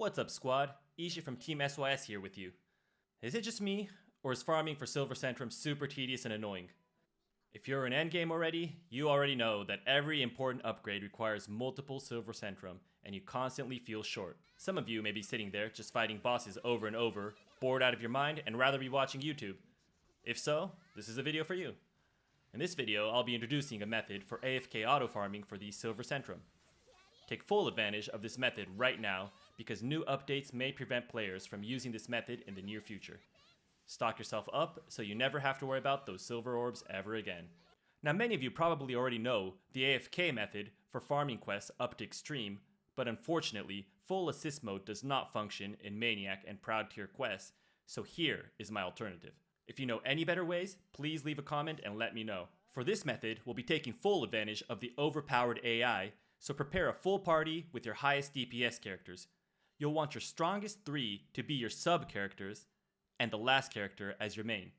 What's up, squad? Ishi from Team SYS here with you. Is it just me, or is farming for Silver Centrum super tedious and annoying? If you're in endgame already, you already know that every important upgrade requires multiple Silver Centrum, and you constantly feel short. Some of you may be sitting there just fighting bosses over and over, bored out of your mind, and rather be watching YouTube. If so, this is a video for you. In this video, I'll be introducing a method for AFK auto farming for the Silver Centrum. Take full advantage of this method right now, because new updates may prevent players from using this method in the near future. Stock yourself up so you never have to worry about those silver orbs ever again. Now, many of you probably already know the AFK method for farming quests up to extreme, but unfortunately, full assist mode does not function in Maniac and Proud tier quests, so here is my alternative. If you know any better ways, please leave a comment and let me know. For this method, we'll be taking full advantage of the overpowered AI, so prepare a full party with your highest DPS characters. You'll want your strongest 3 to be your sub-characters, and the last character as your main.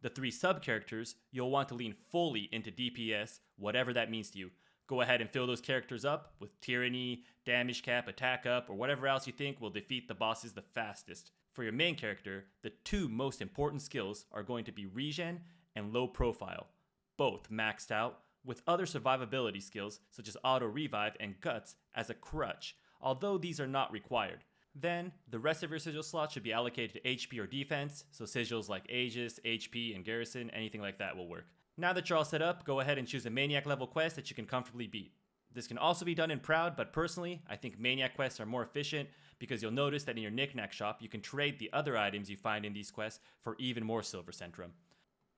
The 3 sub-characters, you'll want to lean fully into DPS, whatever that means to you. Go ahead and fill those characters up with Tyranny, Damage Cap, Attack Up, or whatever else you think will defeat the bosses the fastest. For your main character, the 2 most important skills are going to be Regen and Low Profile, both maxed out, with other survivability skills such as Auto Revive and Guts as a crutch, although these are not required. Then, the rest of your sigil slots should be allocated to HP or defense, so sigils like Aegis, HP, and Garrison, anything like that will work. Now that you're all set up, go ahead and choose a Maniac level quest that you can comfortably beat. This can also be done in Proud, but personally, I think Maniac quests are more efficient because you'll notice that in your knickknack shop, you can trade the other items you find in these quests for even more Silver Centrum.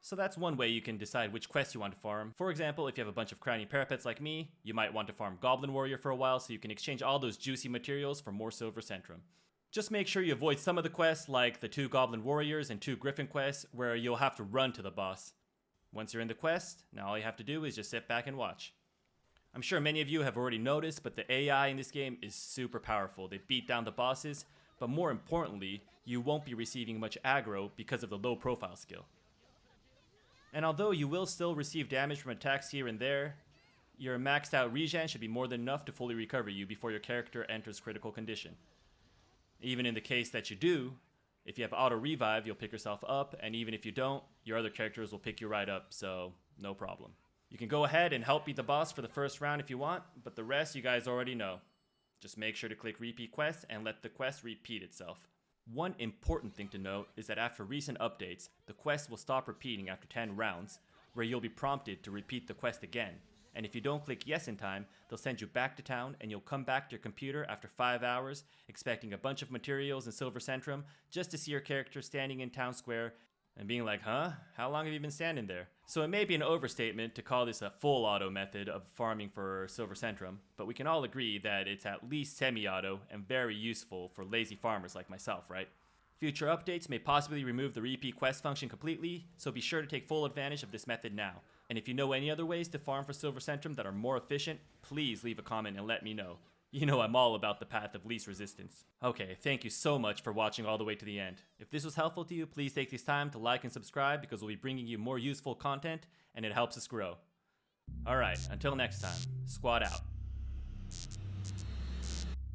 So that's one way you can decide which quest you want to farm. For example, if you have a bunch of crowning parapets like me, you might want to farm Goblin Warrior for a while so you can exchange all those juicy materials for more Silver Centrum. Just make sure you avoid some of the quests like the 2 Goblin Warriors and 2 Griffin quests where you'll have to run to the boss. Once you're in the quest, now all you have to do is just sit back and watch. I'm sure many of you have already noticed, but the AI in this game is super powerful. They beat down the bosses, but more importantly, you won't be receiving much aggro because of the low profile skill. And although you will still receive damage from attacks here and there, your maxed out regen should be more than enough to fully recover you before your character enters critical condition. Even in the case that you do, if you have auto revive, you'll pick yourself up, and even if you don't, your other characters will pick you right up, so no problem. You can go ahead and help beat the boss for the first round if you want, but the rest you guys already know. Just make sure to click repeat quest and let the quest repeat itself. One important thing to note is that after recent updates, the quest will stop repeating after 10 rounds, where you'll be prompted to repeat the quest again. And if you don't click yes in time, they'll send you back to town and you'll come back to your computer after 5 hours, expecting a bunch of materials and Silver Centrum, just to see your character standing in town square and being like, huh? How long have you been standing there? So it may be an overstatement to call this a full auto method of farming for Silver Centrum, but we can all agree that it's at least semi-auto and very useful for lazy farmers like myself, right? Future updates may possibly remove the repeat quest function completely, so be sure to take full advantage of this method now. And if you know any other ways to farm for Silver Centrum that are more efficient, please leave a comment and let me know. You know I'm all about the path of least resistance. Okay, thank you so much for watching all the way to the end. If this was helpful to you, please take this time to like and subscribe because we'll be bringing you more useful content and it helps us grow. Alright, until next time, squad out.